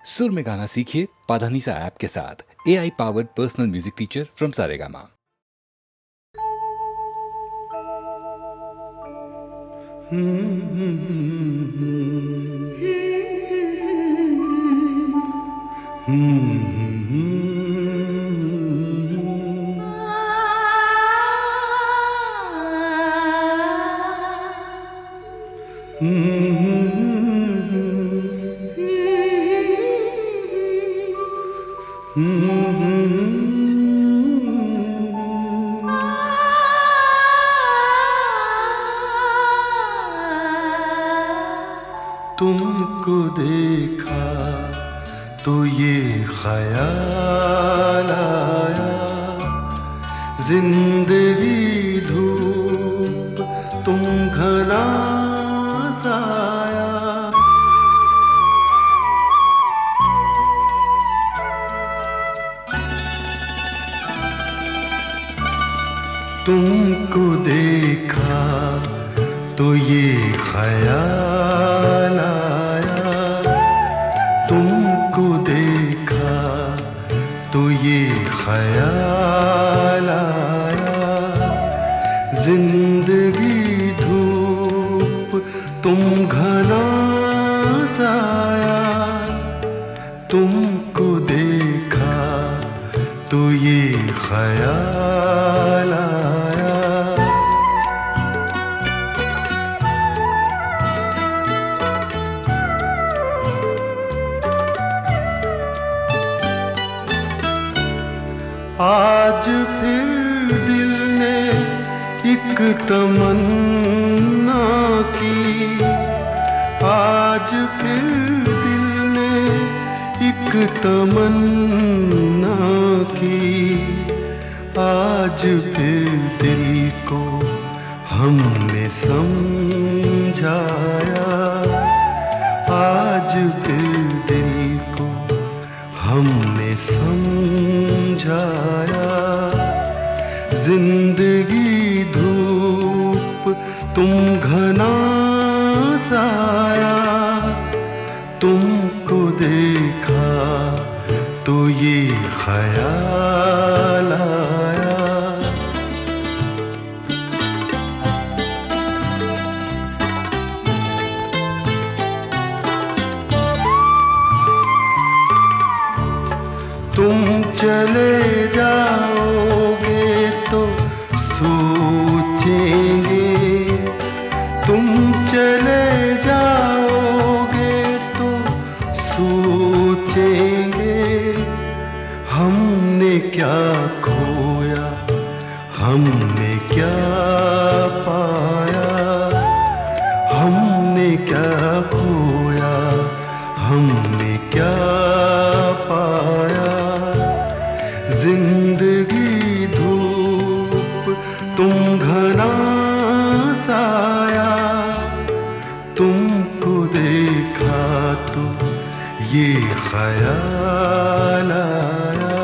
सुर में गाना सीखिए पाधानीसा ऐप के साथ। AI powered personal music teacher from Saregama. तुमको देखा तो ये ख्याल आया, जिंदगी धूप तुम घना साया। तुमको देखा तो ये ख्याल आया, तुमको देखा तो ये ख्याल आया, जिंदगी धूप तुम घना साया। तुमको देखा तो ये ख्याल आया। आज फिर दिल ने एक तमन्ना की, आज फिर दिल ने एक तमन्ना की, आज फिर दिल को हमने समझाया, आज फिर दिल को हमने समझाया। जिंदगी धूप तुम घना साया, तुमको देखा तो ये ख्याल आया। तुम चले जाओगे तो सोचेंगे, तुम चले जाओगे तो सोचेंगे, हमने क्या खोया, हमने क्या पाया, हमने क्या खोया, हमने क्या पाया। जिंदगी धूप तुम घना साया, तुमको देखा तो ये ख्याल आया।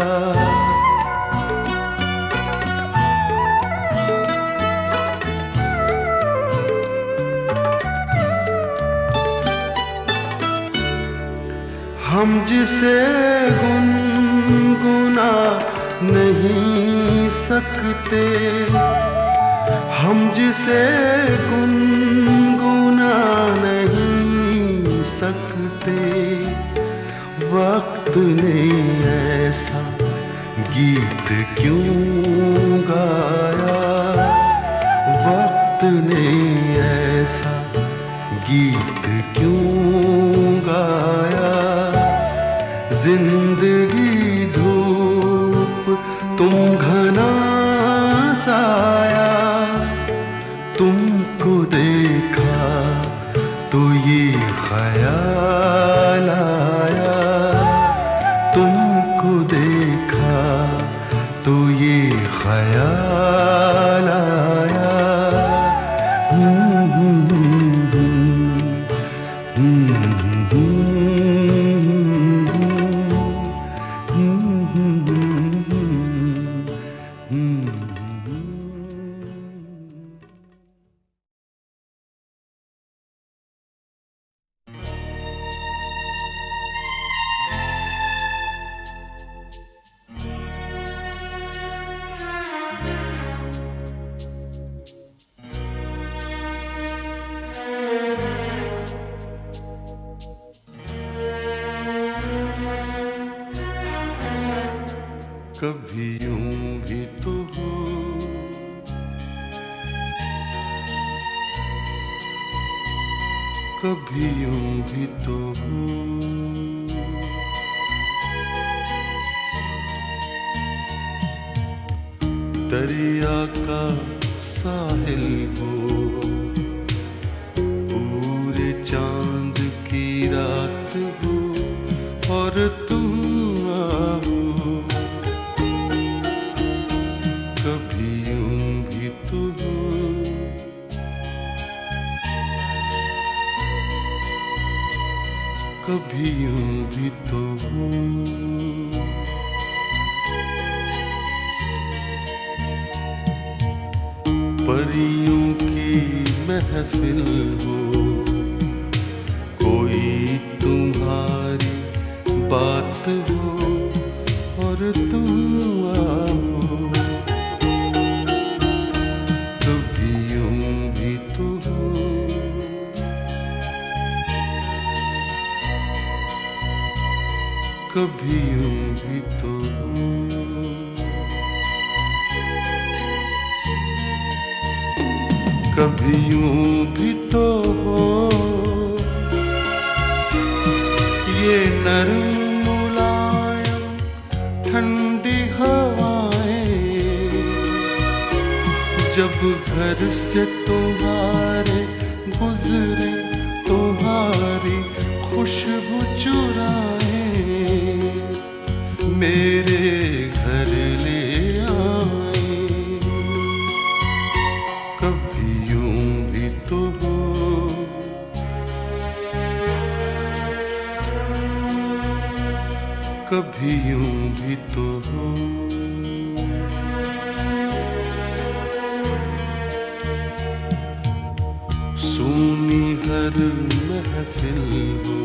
हम जिसे गुनगुना नहीं सकते, हम जिसे गुनगुना नहीं सकते, वक्त ने ऐसा गीत क्यों गाया, वक्त ने ऐसा गीत क्यों गाया। जिंदगी धूप तुम घना साया, तुमको देखा तो ये ख्याल आया, तुमको देखा तो ये ख्याल आया। कभी यूं भी तो हो, कभी यूं भी तो हो। दरिया का साहिल हो, पूरे चांद की रात हो और तुम आओ, कभी यूं भी तो हो, कभी यूं भी तो हो। परियों की महफिल हो, कोई तुम्हारी बात हो और तुम आओ, कभी यूं भी तो हो, कभी यूं भी तो हो। कभी यूं भी तो हो, ये नरम मुलायम ठंडी हवाएं, जब घर से तुम्हारे गुजरे तुम्हारी खुशबू चुराए, मेरे घर ले आए, कभी यूं भी तो हो, कभी यूं भी तो हो। सूनी हर महफिल हो,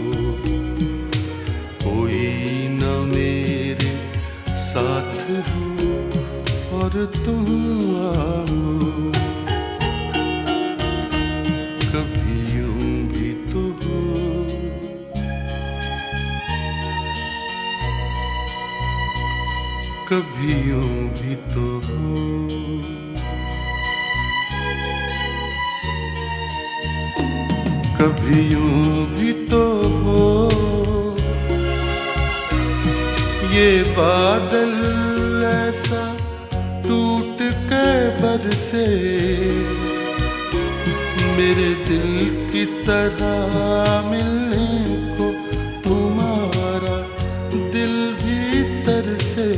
कोई न मेरे साथ हो और तुम आओ, कभी यूं भी तो हो, कभी यूं भी तो हो। कभी यूं भी तो हो, ये बादल ऐसा टूट के बरसे, मेरे दिल की तरह मिलने को तुम्हारा दिल भी तरसे,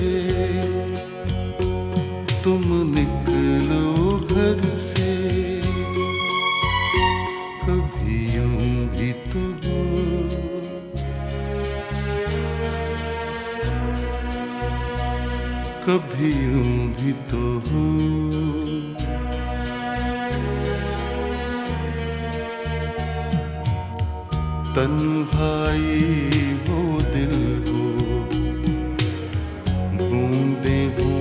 तुम निकलो घर से, कभी यूं भी तो हो, कभी यूं भी तो हो। तन्हाई वो दिल हो, बूंदे हो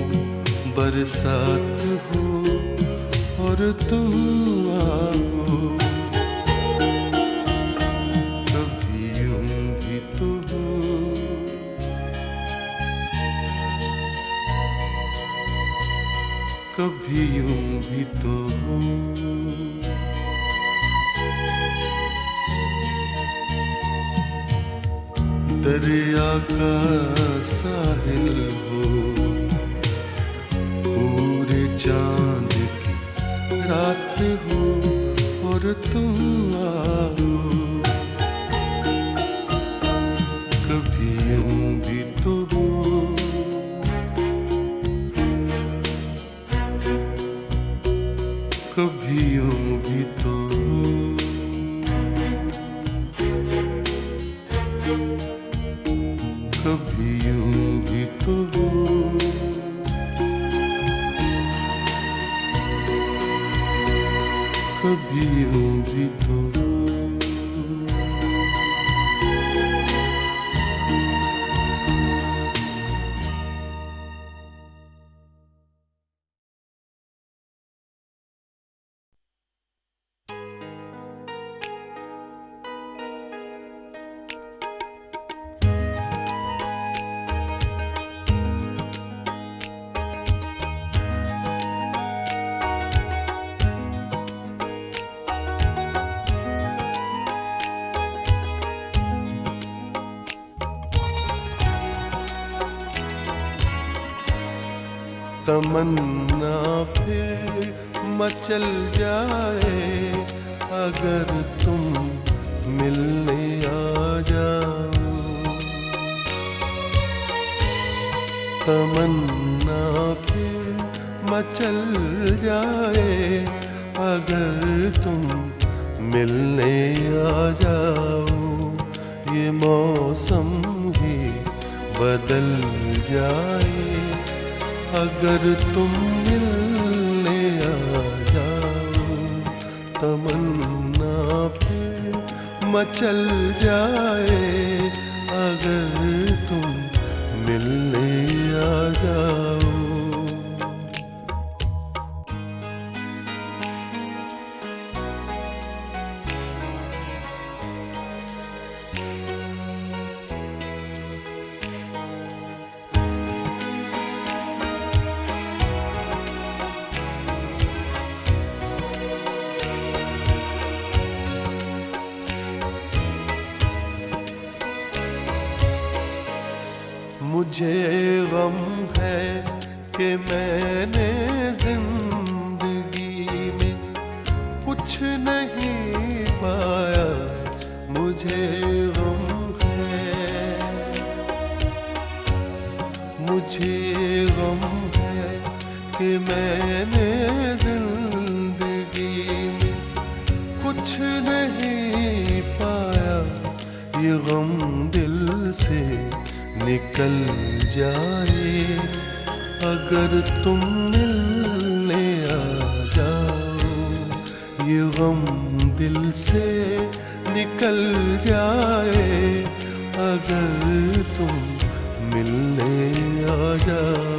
बरसात हो और तुम आओ, कभी यूं भी तो हो, कभी यूं भी तो हो। दरिया का साहिल हो, पूरे चांद की रात हो और तुम आओ, कभी यूं भी तो हो, कभी यूं भी तो हो, कभी यूं भी तो हो, कभी यूं भी तो हो। तमन्ना फिर मचल जाए अगर तुम मिलने आ जाओ। तमन्ना फिर मचल जाए अगर तुम मिलने आ जाओ। ये मौसम ही बदल जाए अगर तुम मिलने आ जाओ। तमन्ना फिर मचल जाए अगर तुम मिलने आ जाओ। मुझे गम है कि मैंने जिंदगी में कुछ नहीं पाया। मुझे गम है, मुझे गम है कि मैंने जिंदगी में कुछ नहीं पाया। ये गम दिल से निकल जाए अगर तुम मिलने आ जाओ। ये गम दिल से निकल जाए अगर तुम मिलने आ जाओ।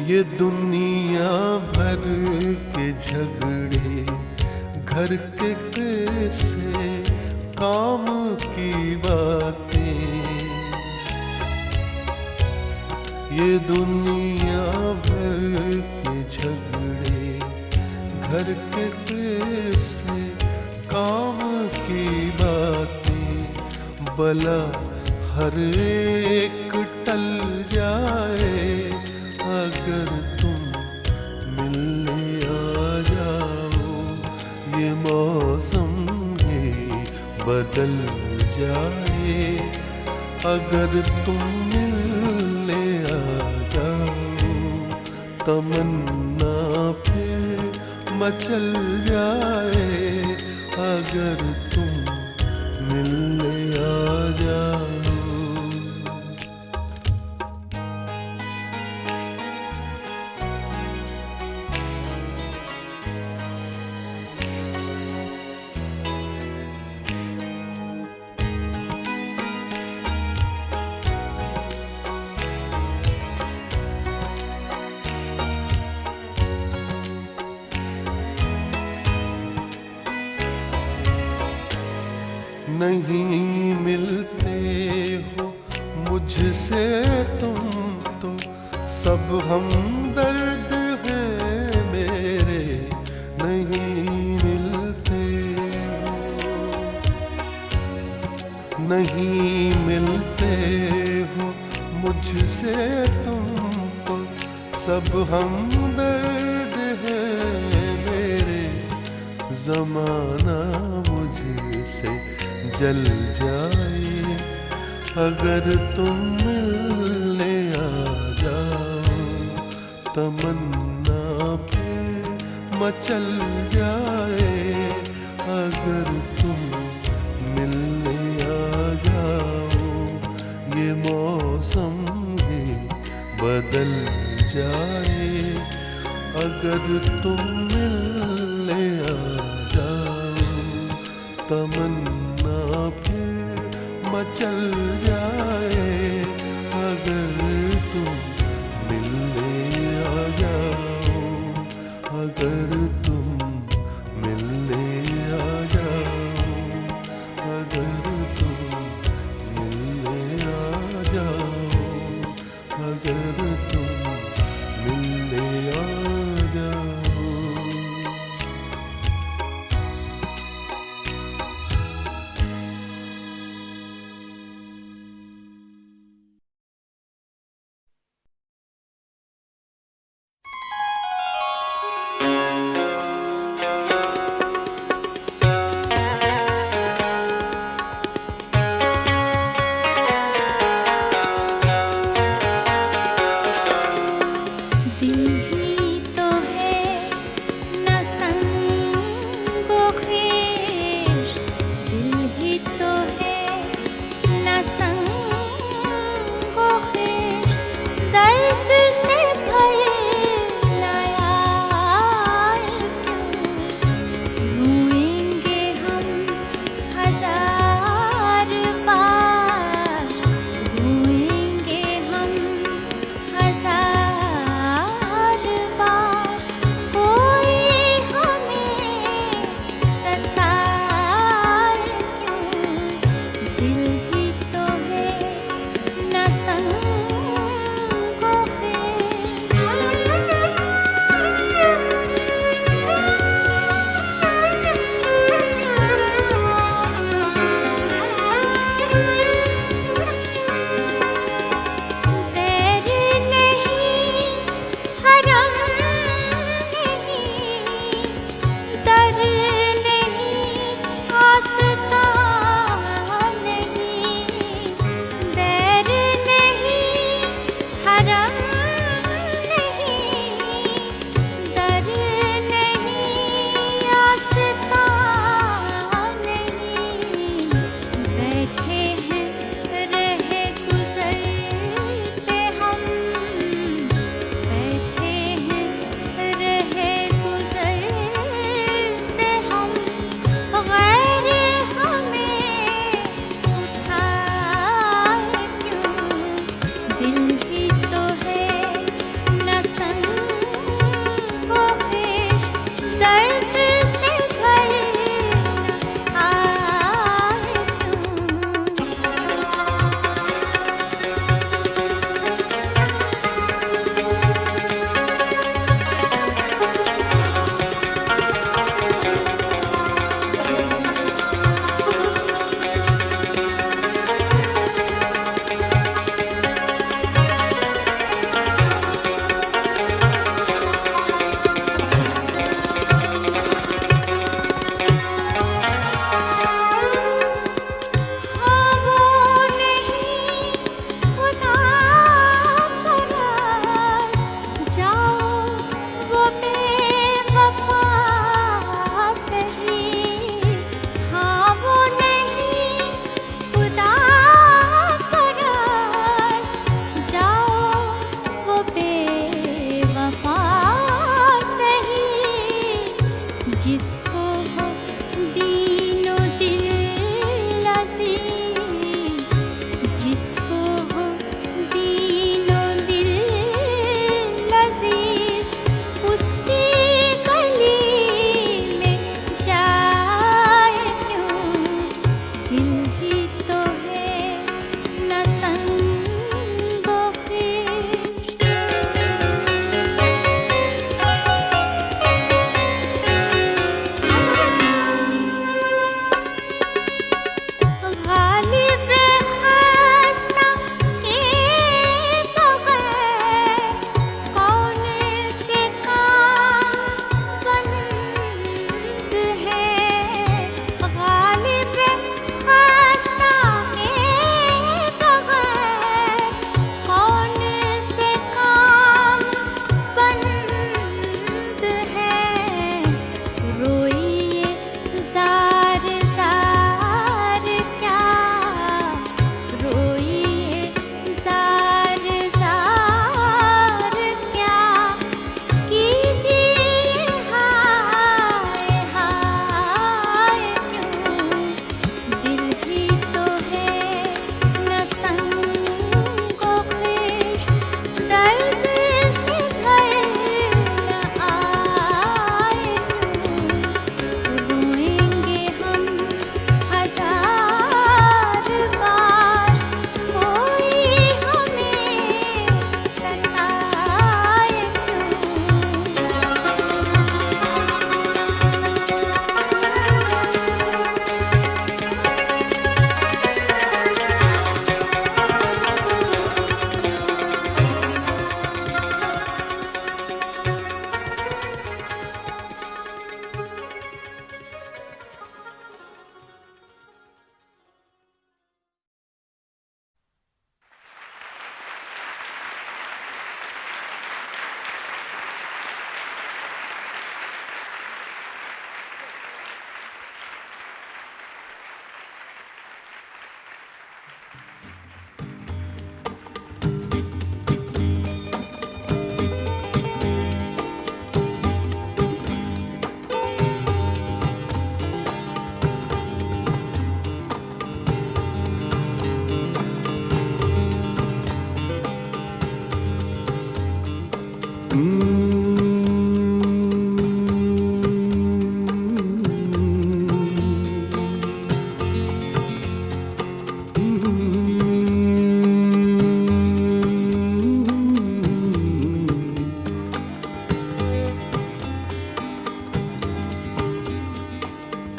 ये दुनिया भर के झगड़े घर के कैसे काम की बातें। ये दुनिया भर के झगड़े घर के कैसे काम की बातें। भला हर एक टल जाए अगर तुम मिलने आ जाओ। ये मौसम ही बदल जाए अगर तुम मिलने आ जाओ। तमन्ना फिर मचल जाए अगर तुम मिलने आ जाओ। नहीं मिलते हो मुझसे तुम तो सब हमदर्द हैं मेरे। नहीं मिलते हो, नहीं मिलते हो मुझसे तुम तो सब हमदर्द हैं मेरे। ज़माना मुझसे जल जाए अगर तुम मिलने आ जाओ। तमन्ना फिर मचल जाए अगर तुम मिलने आ जाओ। ये मौसम ही बदल जाए अगर तुम मिलने आ जाओ। तमन्ना फिर मचल जाए अगर तुम मिलने आ जाओ। अगर तुम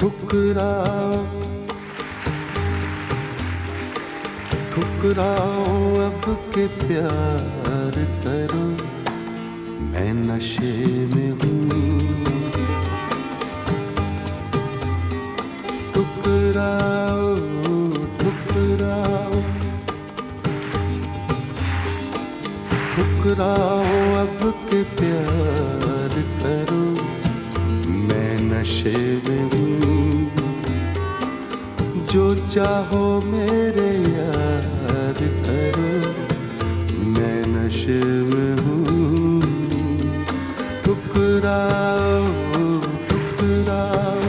ठुकराओ ठुकराओ अब के प्यार करो, मैं नशे में हूँ। ठुकराओ ठुकराओ ठुकराओ अब के प्यार करो, मैं नशे में हूँ। जो चाहो मेरे यार करो, मैं नशे में हूँ। ठुकराओ ठुकराओ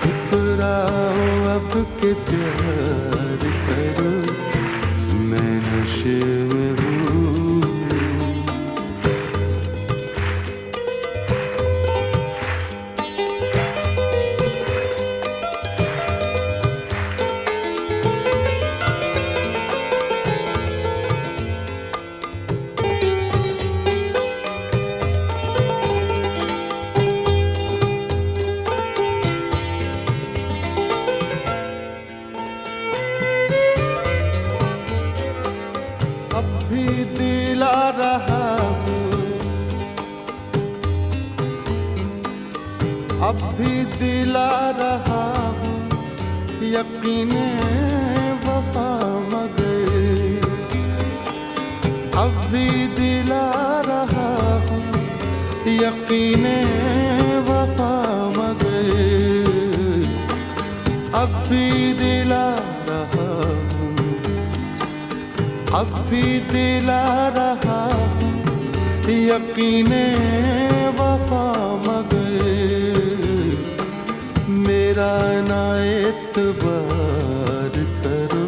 ठुकराओ अब के प्यार करो, मैं नशे में हूँ। अब भी दिला रहा हूँ, अब भी दिला रहा हूँ, यकीने वफा मगर। अब भी दिला रहा हूँ, यकीने वफा मगर। अब भी दिला रहा हूँ, अब भी दिला रहा हूँ, यकीने वफा मगर। मेरा ना एतबार करो,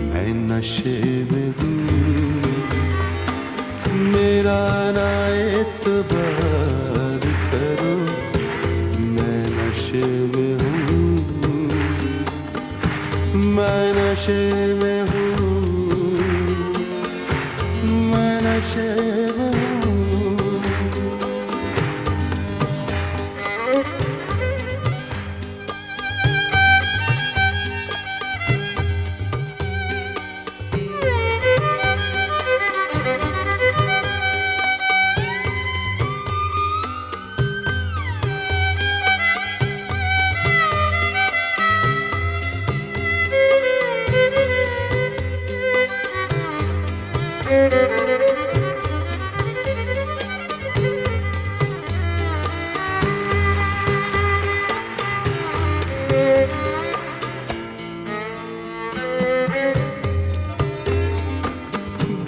मैं नशे में हूँ। मेरा ना एतबार करो, मैं नशे में हूँ। मैं नशे में हूँ, मैं नशे में हूँ।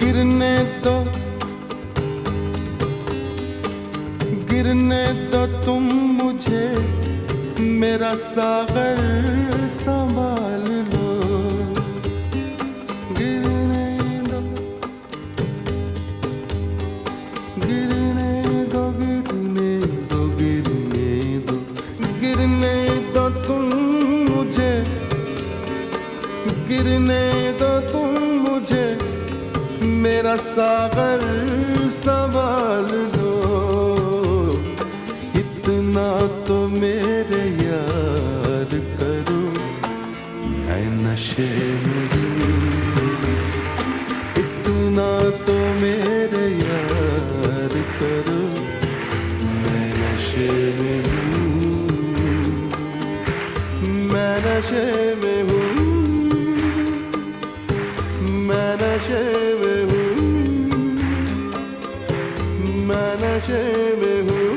गिरने दो, गिरने दो तुम मुझे, मेरा सागर संभाल लो। गिरने दो, गिरने दो, गिरने दो, गिरने दो, गिरने दो तुम मुझे, गिरने दो तुम मुझे, मेरा सागर संभाल लो। इतना तो मेरे यार करो, मैं नशे में हूँ। इतना तो मेरे यार करो, मैं नशे में हूँ। मैं नशे में हूँ, मैं नशे में हूँ, मैं नशे में हूँ,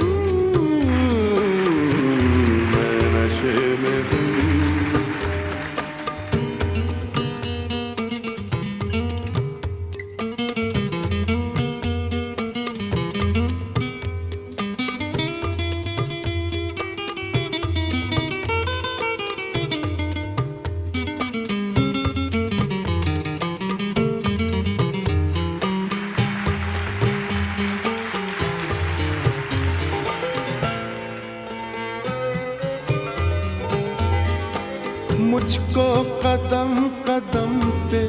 मैं नशे में हूँ। मुझको कदम कदम पे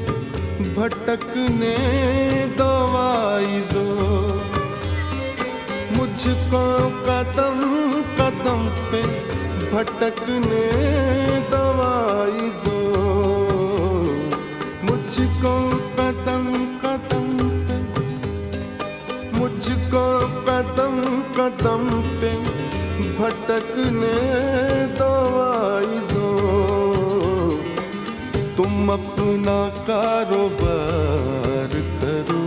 भटकने दो आइज़ो, मुझको कदम कदम पे भटकने दो आइज़ो, मुझको कदम कदम पे, मुझको कदम कदम पे भटकने दो आइज़ो, तुम अपना कारोबार करो,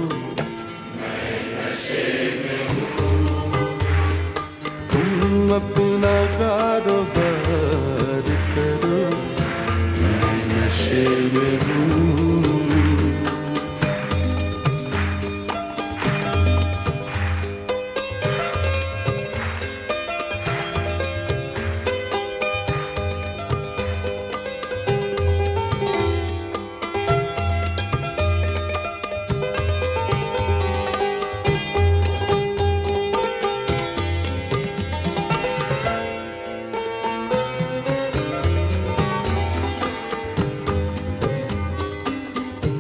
मैं नशे में हूँ। तुम अपना कारोबार करो, मैं नशे में हूँ।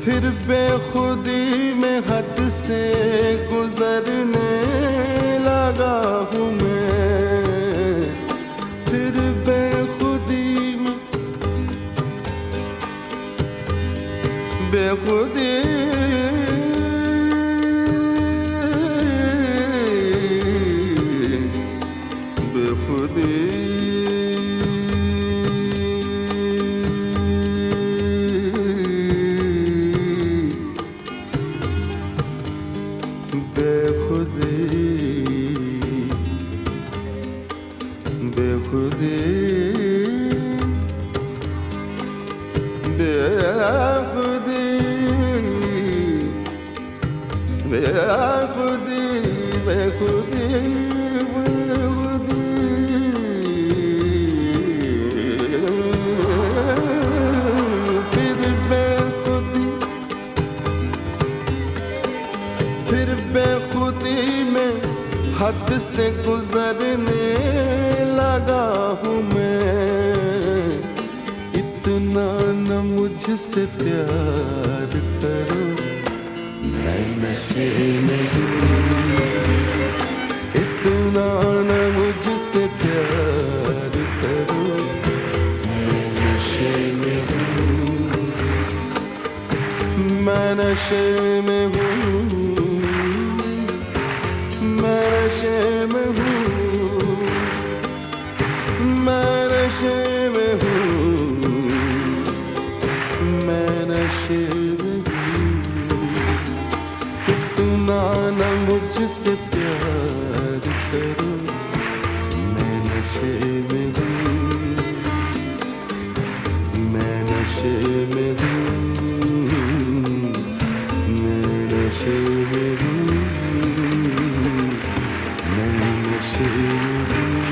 फिर बेखुदी में हद से गुजरने लगा हूँ मैं, फिर बेखुदी में बेखुदी बेखुदी बेखुदी बेखुदी बेखुदी बेखुदी फिर बेखुदी में हद से गुजरने लगा हूँ मैं, इतना न मुझसे प्यार करो, मैं नशे में हूँ। इतना न मुझसे प्यार करो, मैं नशे में हूँ। मैं नशे में हूँ, मैं नशे में हूँ, मैं नशे में हूँ, मैं नशे में हूँ। इतना न मुझसे प्यार करो, मैं नशे में हूँ, मैं नशे में हूँ, मैं नशे में हूँ, मैं नशे में हूँ।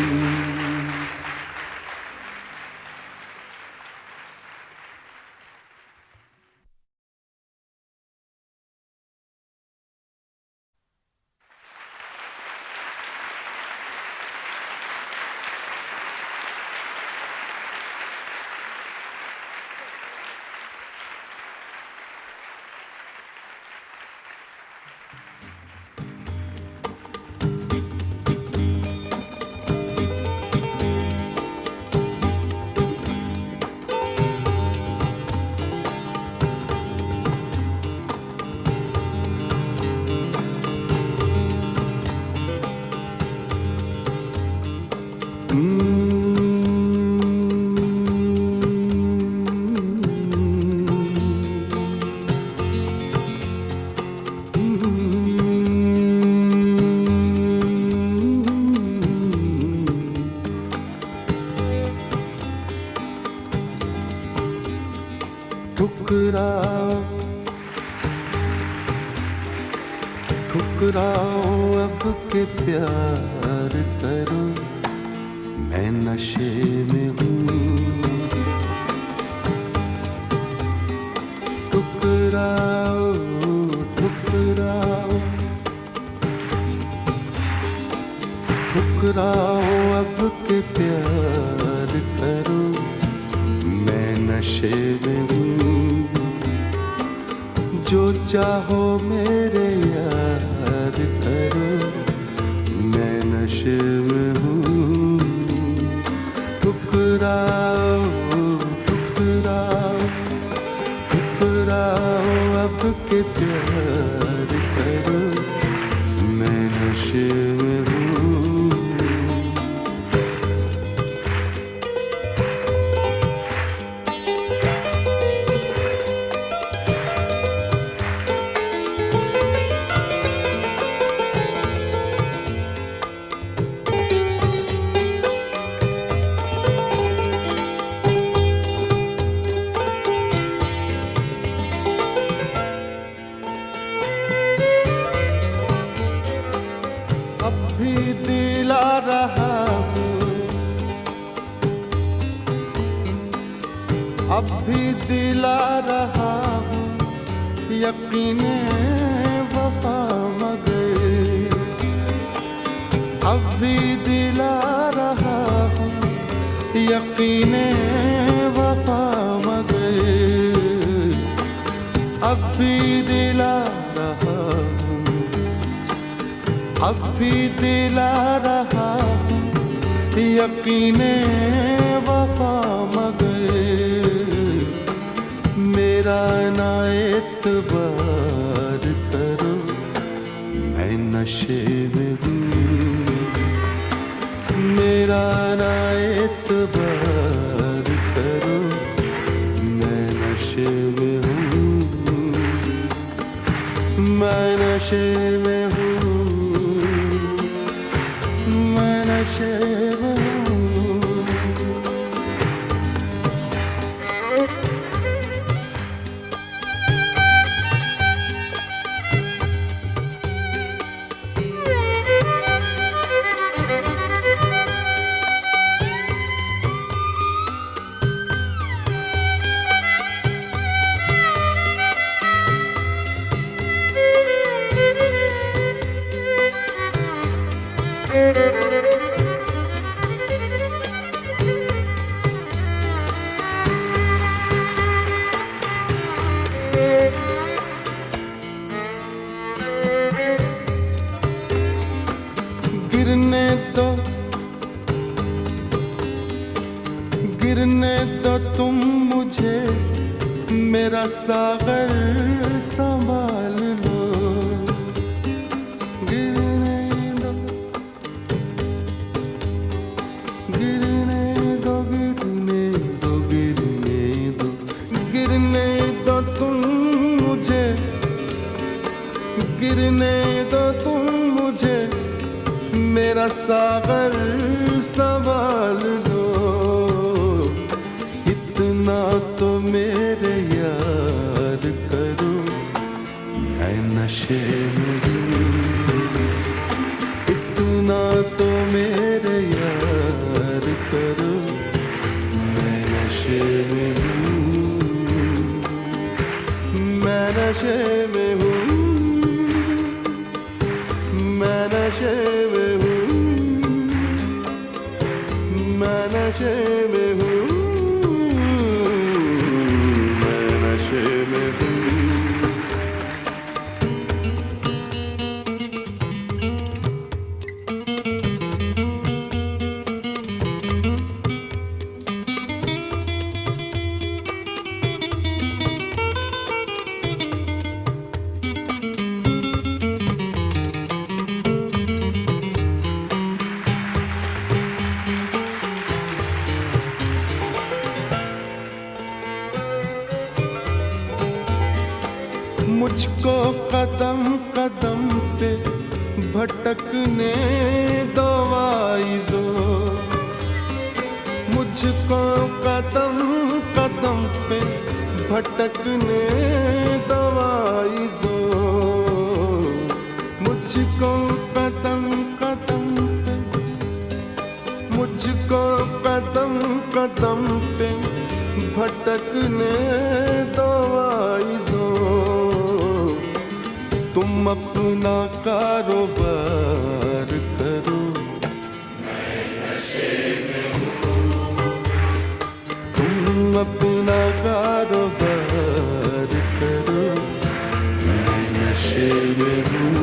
ठुकराओ ठुकराओ अब के प्यार करो, मैं नशे में हूँ। ठुकराओ ठुकराओ ठुकराओ अब के प्यार करो, मैं नशे में हूँ, जो चाहो मेरे यार करो, मैं नशे में हूँ। ठुकराओ ठुकराओ ठुकराओ अब के प्यार करो, मैं नशे में हूँ। अब भी दिला रहा हूँ, अब भी दिला रहा हूँ, यकीने वफा मगर। अब भी दिला रहा हूँ, यकीने वफा मगर। अब भी दिला रहा हूँ, अब भी दिला रहा हूँ, यकीने वफा मगर। मेरा ना एतबार करो, मैं नशे में हूँ। मेरा ना एतबार करो, मैं नशे में हूँ। मैं नशे में हूँ, मैं नशे में हूँ। गिरने दो, गिरने दो तुम मुझे, मेरा सागर संभाल लो। गिरने दो, गिरने दो, गिरने दो, गिरने दो, गिरने दो तुम मुझे, गिरने दो तुम मुझे, मेरा सागर संभाल लो। इतना तो मेरे यार करो, मैं नशे में हूँ। इतना तो मेरे यार करो, मैं नशे में हूँ। मैं नशे में हूँ, मैं नशे में हूँ, मैं नशे में हूँ, मैं नशे में हूँ। मुझको कदम कदम पे भटकने दो आइज़ो, मुझको कदम कदम पे भटकने दो आइज़ो। मुझको कदम कदम पे, मुझको कदम कदम पे भटकने दो आइज़ो। तुम अपना कारोबार करो, मैं नशे में हूँ। तुम अपना कारोबार करो, मैं नशे में हूँ।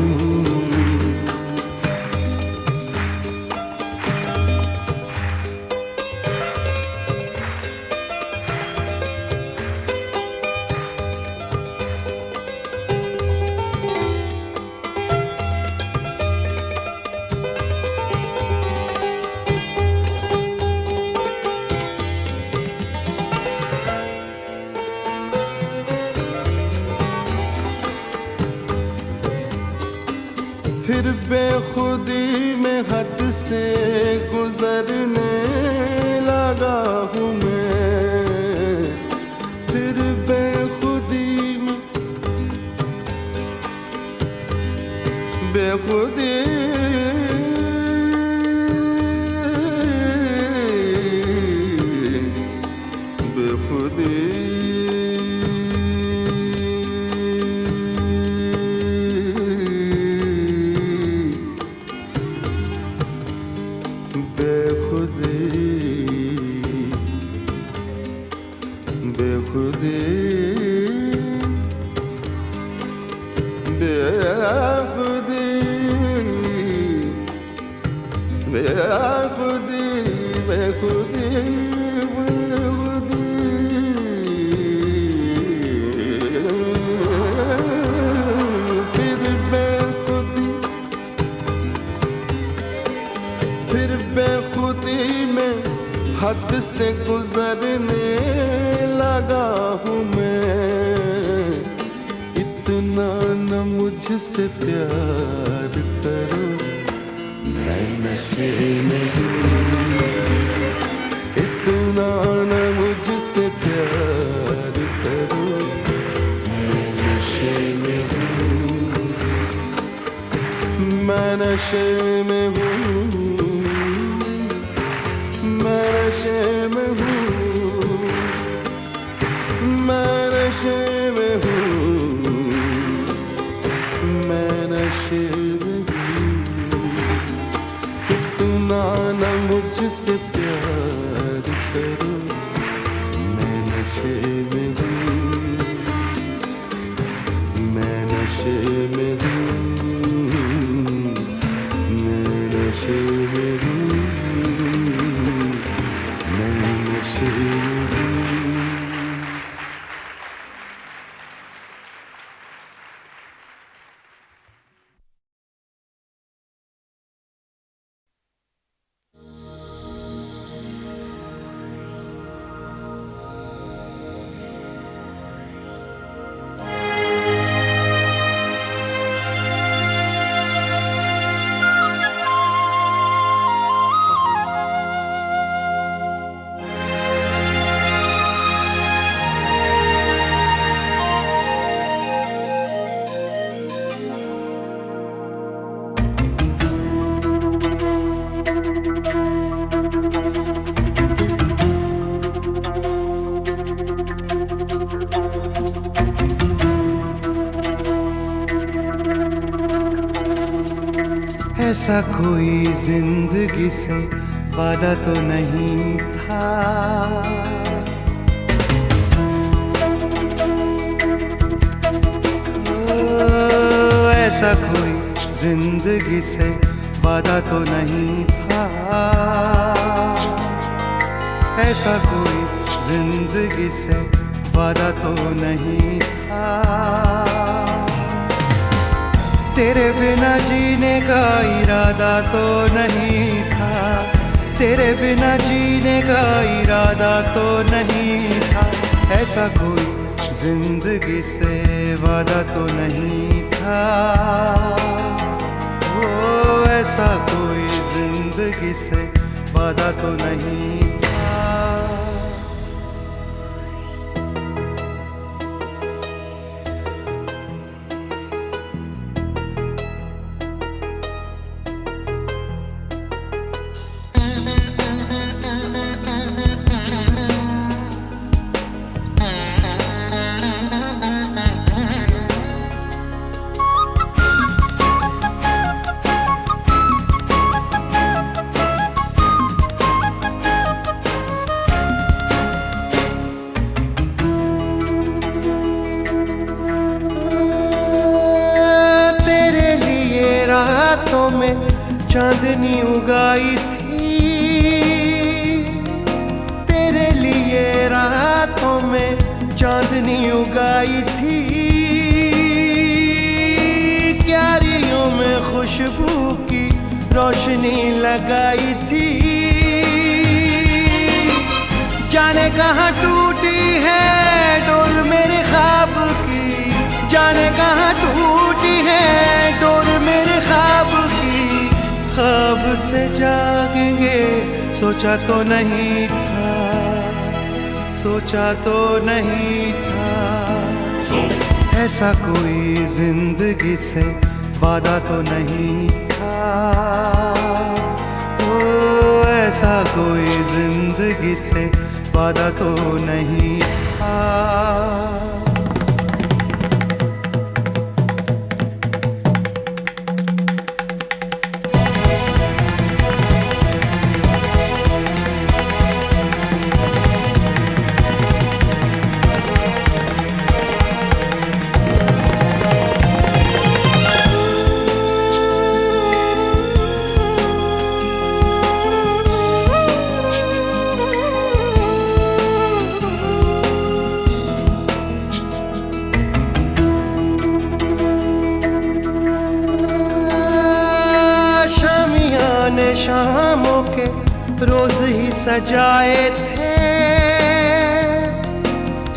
फिर बेखुदी में हद से गुजरने लगा हूँ मैं, फिर बेखुदी में बेखुदी बेखुदी बेखुदी बेखुदी बेखुदी बेखुदी फिर बेखुदी में हद से गुजरने लगा हूँ मैं। इतना न मुझसे प्यार करो, मैं नशे में हूँ। इतना न मुझसे प्यार करो, मैं नशे में हूँ। मैं नशे में हूँ, मैं नशे में हूँ, मैं नशे में हूँ, मैं नशे में हूँ। इतना न मुझसे प्यार करो, मैं नशे में हूँ, मैं नशे में हूँ, मैं नशे में हूँ, मैं नशे में हूँ। ऐसा कोई जिंदगी से वादा तो नहीं था, ऐसा कोई जिंदगी से वादा तो नहीं था, ऐसा कोई जिंदगी से वादा तो नहीं था। तेरे बिना जीने का इरादा तो नहीं था, तेरे बिना जीने का इरादा तो नहीं था। ऐसा कोई जिंदगी से वादा तो नहीं था, ओ ऐसा कोई जिंदगी से वादा तो नहीं था। चांदनी उगाई थी तेरे लिए रातों में चांदनी उगाई थी क्यारियों में खुशबू की रोशनी लगाई थी जाने कहाँ टूटी है डोर मेरे ख्वाब की जाने कहाँ टूटी है डोर मेरे ख्वाब की ख्वाब से जागेंगे सोचा तो नहीं था सोचा तो नहीं था ऐसा कोई जिंदगी से वादा तो नहीं था ओ ऐसा कोई जिंदगी से वादा तो नहीं था शामों के रोज ही सजाए थे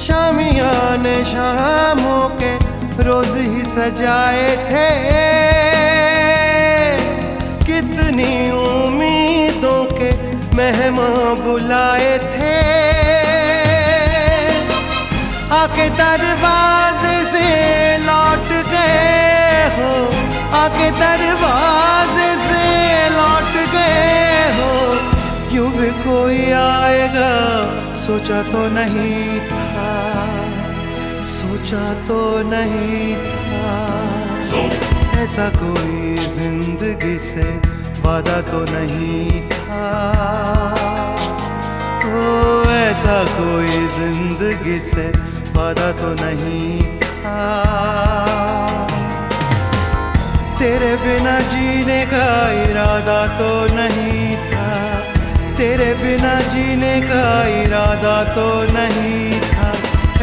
शामियाने शामों के रोज ही सजाए थे कितनी उम्मीदों के मेहमान बुलाए थे आके दरवाजे से लौट गए हो आके दरवाजे से लौट गए हो यूं भी कोई आएगा सोचा तो नहीं था सोचा तो नहीं था ऐसा कोई जिंदगी से वादा तो नहीं था ओ ऐसा कोई जिंदगी से वादा तो नहीं था तेरे बिना जीने का इरादा तो नहीं था तेरे बिना जीने का इरादा तो नहीं था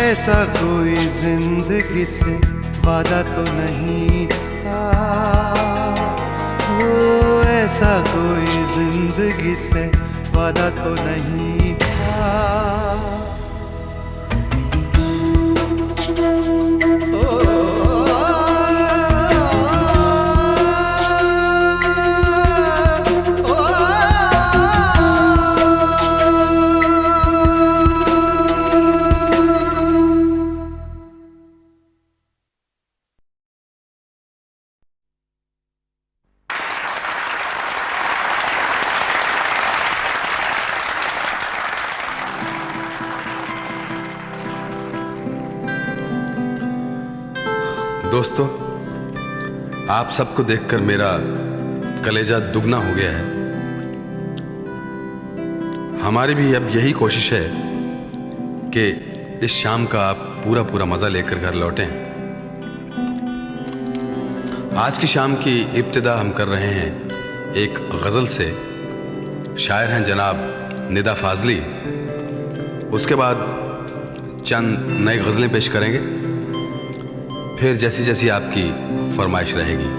ऐसा कोई जिंदगी से वादा तो नहीं था ओ ऐसा कोई जिंदगी से वादा तो नहीं था दोस्तों, आप सबको देखकर मेरा कलेजा दुगना हो गया है। हमारी भी अब यही कोशिश है कि इस शाम का आप पूरा मज़ा लेकर घर लौटें। आज की शाम की इब्तिदा हम कर रहे हैं एक गज़ल से। शायर हैं जनाब निदा फाजली। उसके बाद चंद नई गज़लें पेश करेंगे, फिर जैसी जैसी आपकी फरमाइश रहेगी।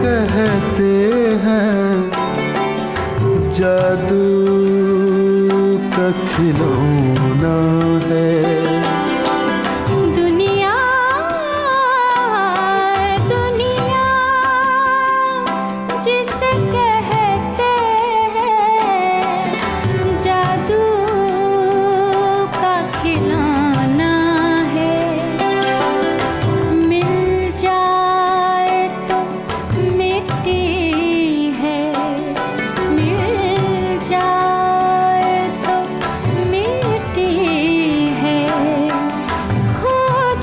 कहते हैं जादू का खिलौना है। दुनिया दुनिया जिसे कहते हैं जादू का खिलौना है। मिल जाए तो मिट्टी है, मिल जाए तो मिट्टी है, खो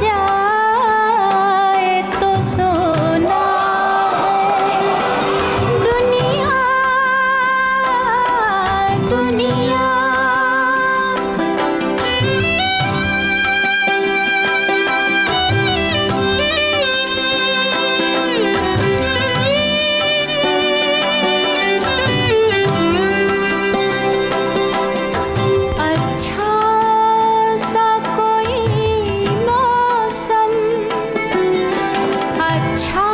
जाए तो सोना है। दुनिया दुनिया अच्छा सा कोई मौसम, अच्छा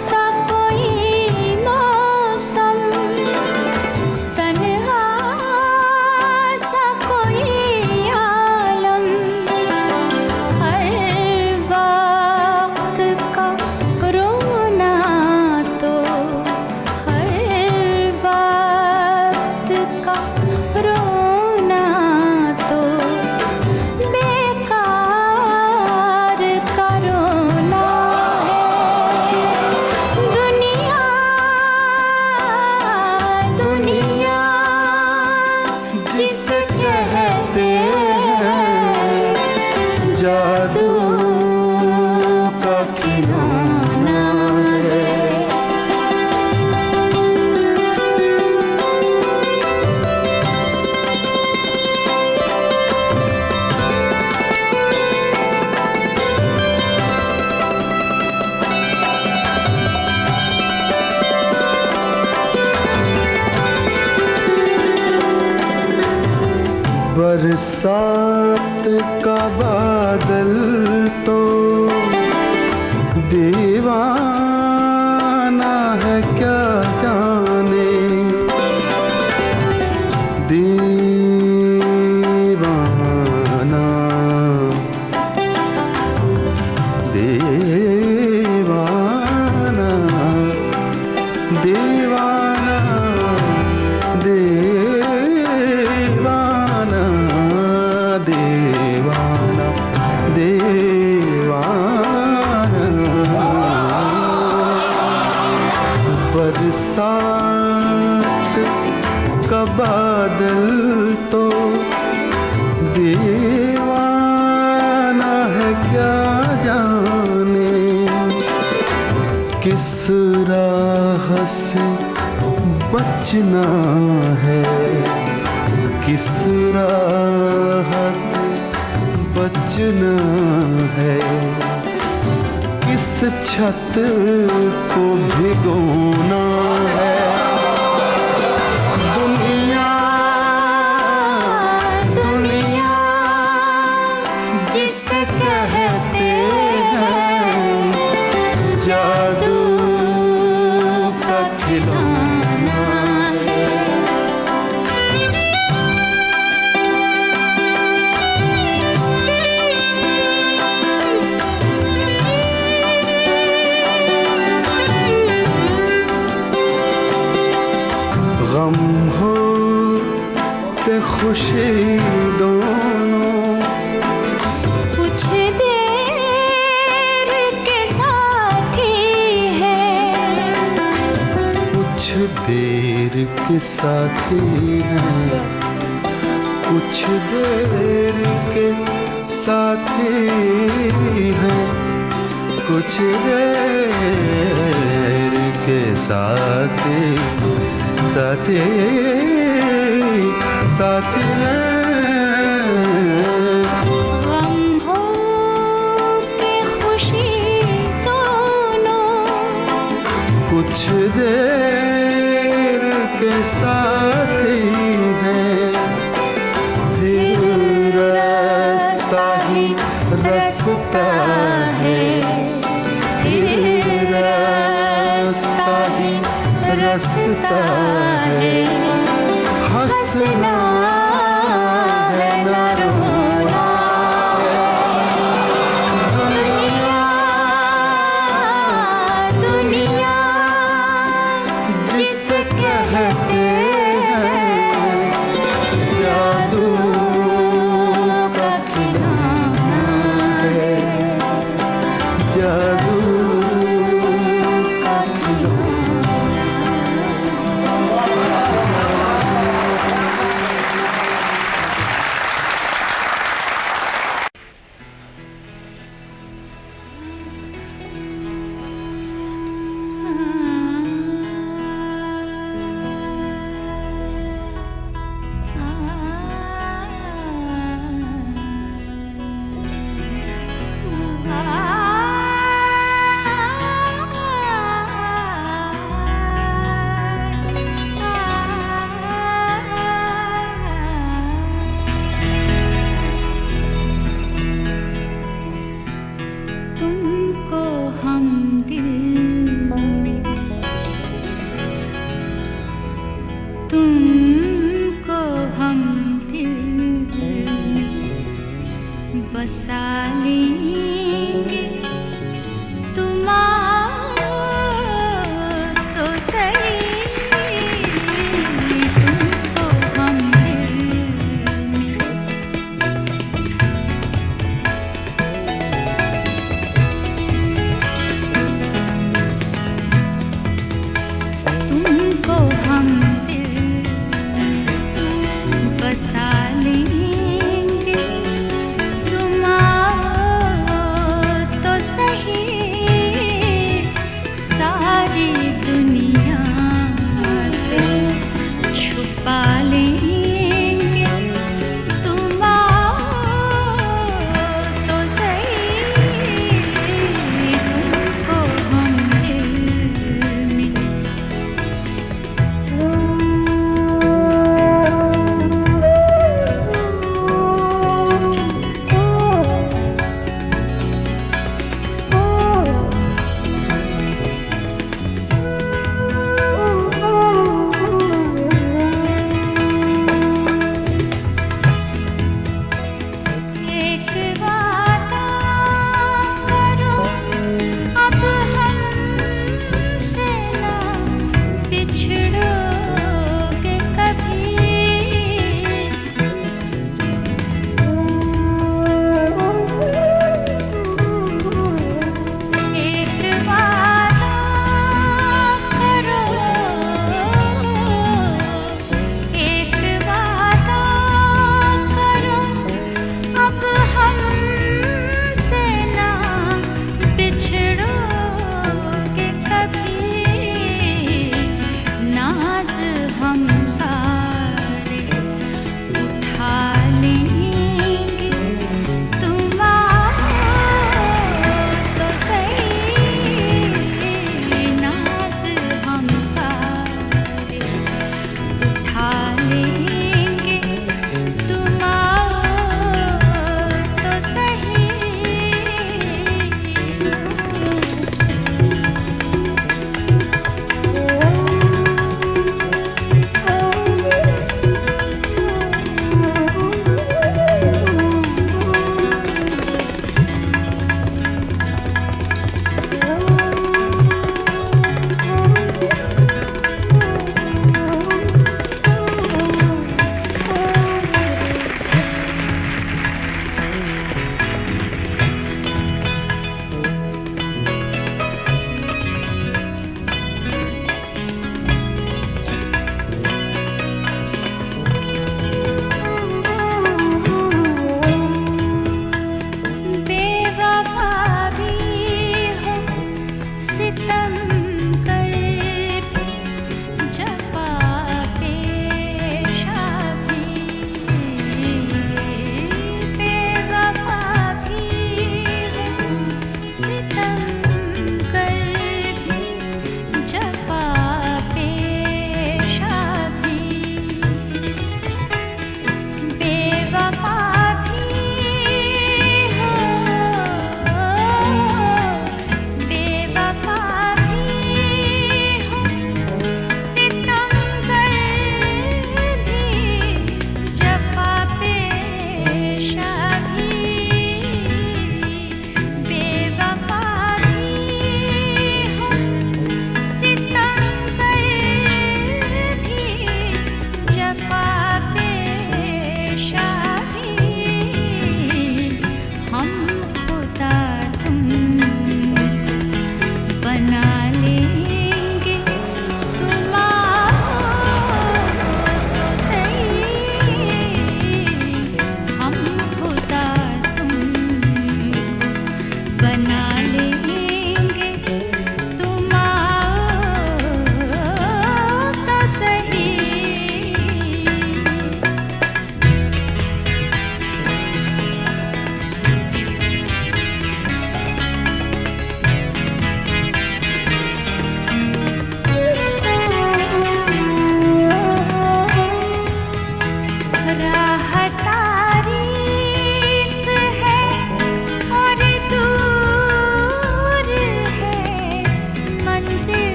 सा कोई मौसम, तन्हा सा कोई आलम, हर वक्त का रोना तो, हर वक्त का रोना तो बेकार का रोना है। दुनिया दुनिया जिसे कहते हैं जादू का खिलौना है। बरसात का बादल तो दीवाना है क्या जाने, दीवाना दीवाना दीवाना दीवाना दीवाना दीवाना। बरसात का बादल तो दीवाना है क्या जाने, किस राह से बचना है, किस राह से बचना है, किस छत को भिगोना है। दुनिया दुनिया जिसे कहते हैं जादू का खिलौना है। गम हो के खुशी दोनों कुछ देर के साथी है, कुछ देर के साथी हैं, कुछ देर के साथी हैं, कुछ देर के साथी साथी साथी हैं। गम हो के खुशी दोनों कुछ देर के साथी हैं, फिर रास्ता ही रास्ता है, फिर रास्ता है, हंसना है न रोना। दुनिया दुनिया जिसे कहते हैं जादू का खिलौना है, जादू का खिलौना। तुमको हम दिल में, तुमको हम दिल में बसा लेंगे। तुम आओ तो सही, तुमको हम दिल में। तुमको हम दिल बसा लेंगे। तुम आओ तो सही, सारी दुनिया से छुपा लेंगे। तुम आओ तो सही, तुमको हम दिल में।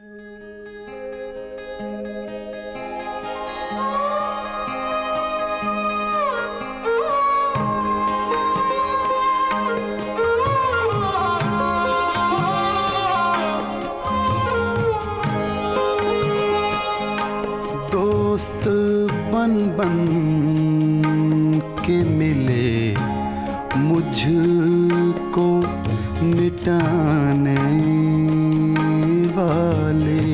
दोस्त बन बन के मिले मुझको मिटाने वाले,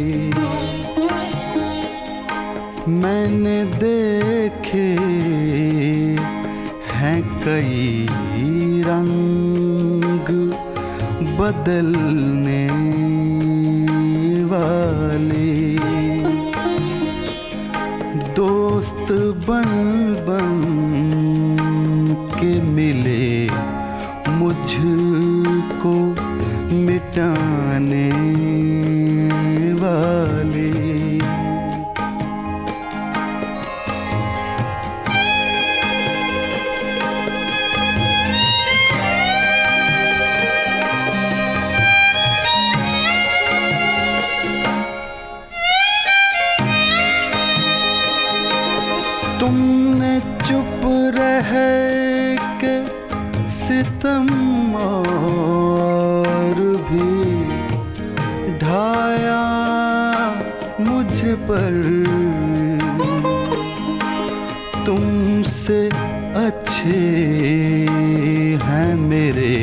मैंने देखे हैं कई रंग बदलने वाले। दोस्त बन बन के मिले मुझको मिटाने वाले। तुमने चुप रह के सितम और भी ढाया मुझ पर। तुमसे अच्छे हैं मेरे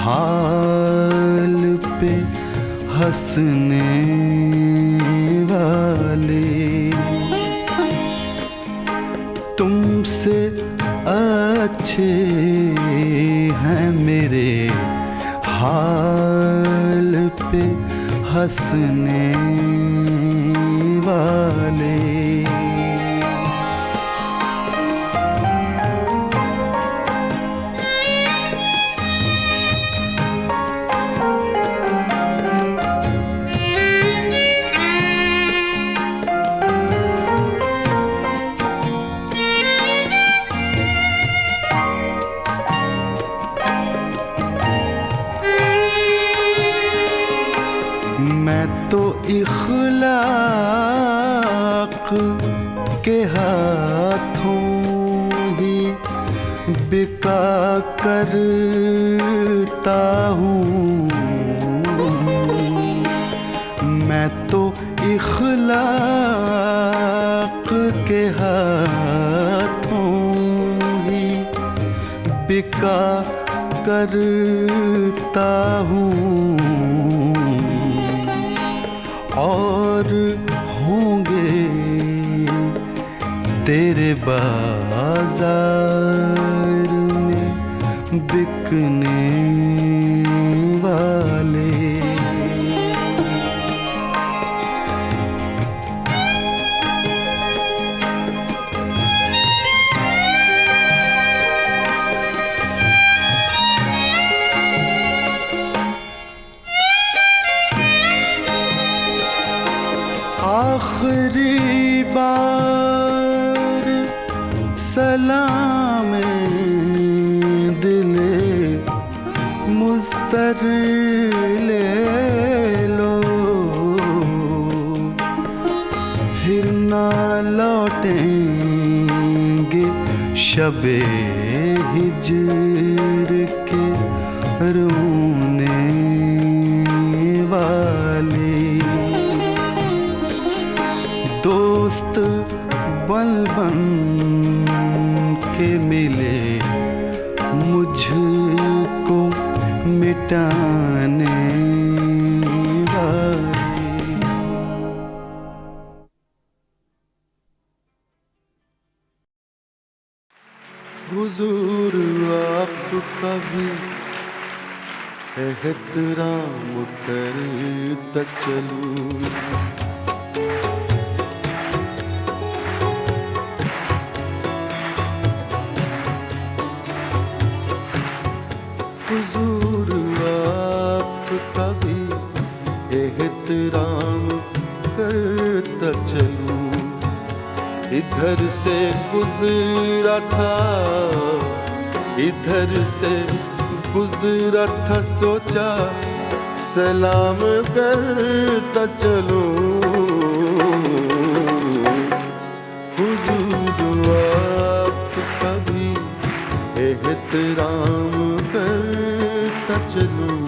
हाल पे हंसने वाले। तुमसे अच्छे हैं मेरे हाल पे हंसने वाले। मैं तो इखलाक के हाथों ही बिका करता हूँ। मैं तो इखलाक के हाथों ही बिका करता हूँ। और होंगे तेरे बाजार में बिकने वाले। आखिरी बार सलाम दिले मुस्तर ले लो, फिर ना लौटेंगे शबे हिज्र के रोने वाले। दोस्त बन बन के मिले मुझको मिटाने वाले। हुजूर आपका भी एहतराम करता चलूं। हुजूर आपका भी एहतराम करता चलूं। इधर से गुजरा था, इधर से गुजरा था, सोचा सलाम करता चलूं, हुजूर आपका भी एहतराम करता चलूं।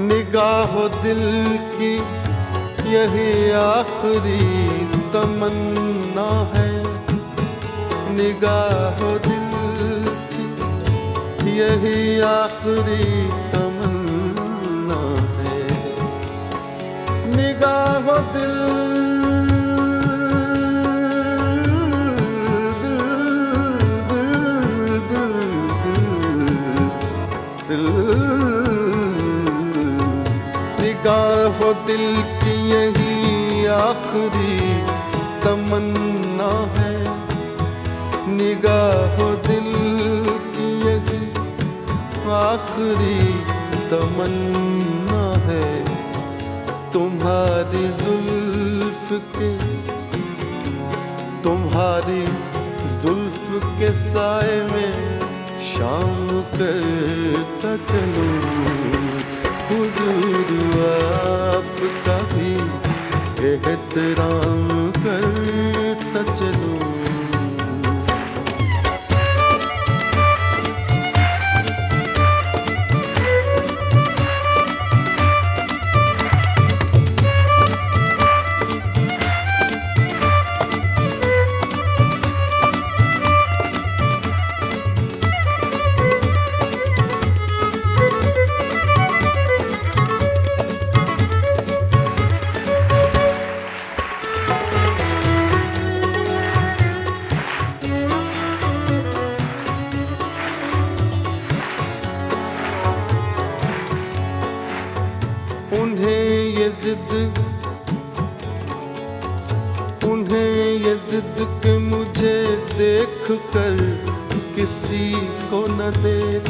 निगाहो दिल की यही आखिरी तमन्ना है, निगाहो दिल की यही आखिरी तमन्ना है, निगाहो दिल निगाहो दिल की यही आखिरी तमन्ना है, निगाहो दिल की यही आखिरी तमन्ना है। तुम्हारी जुल्फ के, तुम्हारी जुल्फ के साए में शाम करता चलूं, हुजूर आपका भी एहतराम करता चलूं। उन्हें ये जिद कि मुझे देख कर किसी को न देख,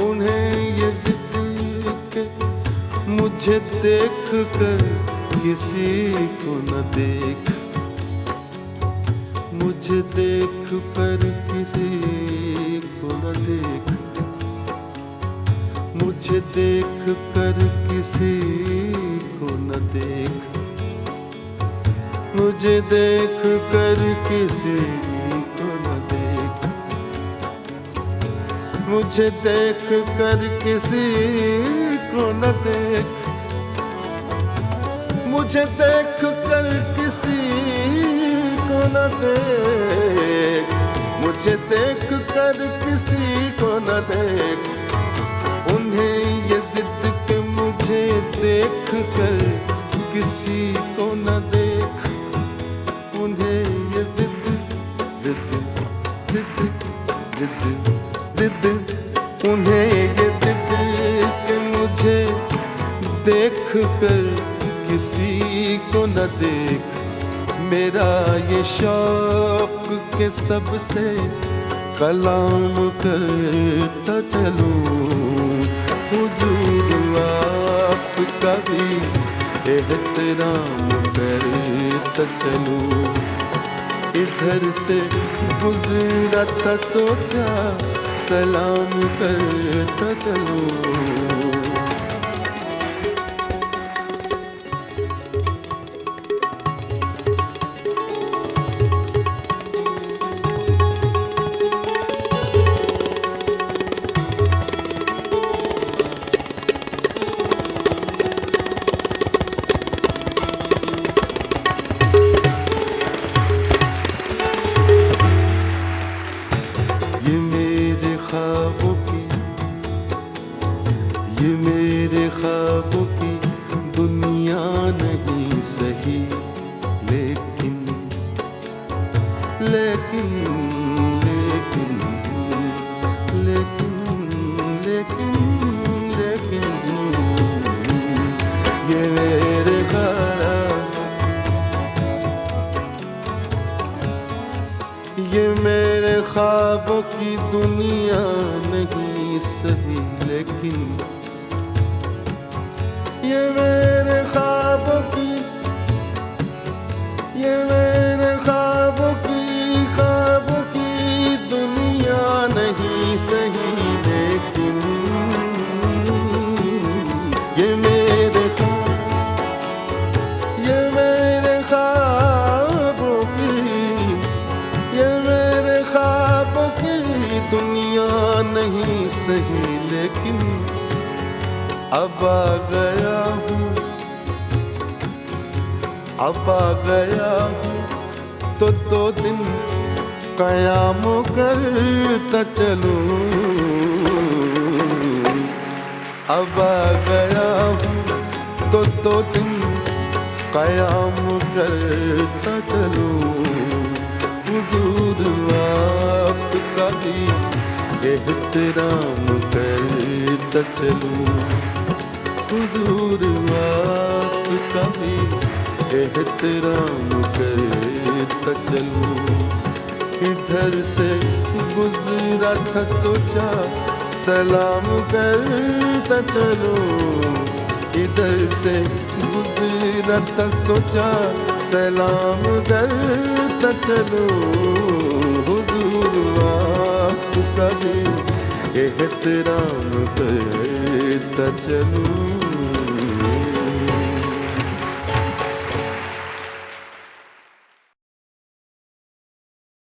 उन्हें ये जिद कि मुझे देख कर किसी को न देख, मुझे देख कर किसी को न देख, मुझे देख कर किसी को न देख, मुझे देख कर किसी को न देख, मुझे देख कर किसी को न देख, मुझे देख कर किसी को न देख, मुझे देख कर किसी को न देख। उन्हें ये जिद कि मुझे देख कर किसी को न देख, उन्हें ये जिद जिद जिद जिद जिद, उन्हें ये जिद कि मुझे देख कर किसी को न देख। मेरा ये शौक के सबसे कलाम करता चलूं, हुजूर आपका भी एहतराम करता चलूं। इधर से गुजरा था सोचा सलाम करता चलूं। ख्वाबों की दुनिया नहीं सही, लेकिन ये मेरे ख्वाबों की, ये मेरे ख्वाबों की दुनिया नहीं सही, लेकिन ये मेरे ख्वाबों की, ये मेरे ख्वाबों की दुनिया नहीं सही, लेकिन अब आ गया हूँ, अब आ गया हूँ तो 2 दिन क़याम करता चलूं। अब आ गया हूँ तो 2 दिन क़याम करता चलूं। हुजूर आपका भी एहतराम करता चलूं। हुजूर आपका भी एहतराम करता चलूं। इधर से गुजरा था सोचा सलाम करता चलूं। इधर से गुजरा था सोचा सलाम करता चलूं। हुजूर आपका भी एहतराम करता चलूं।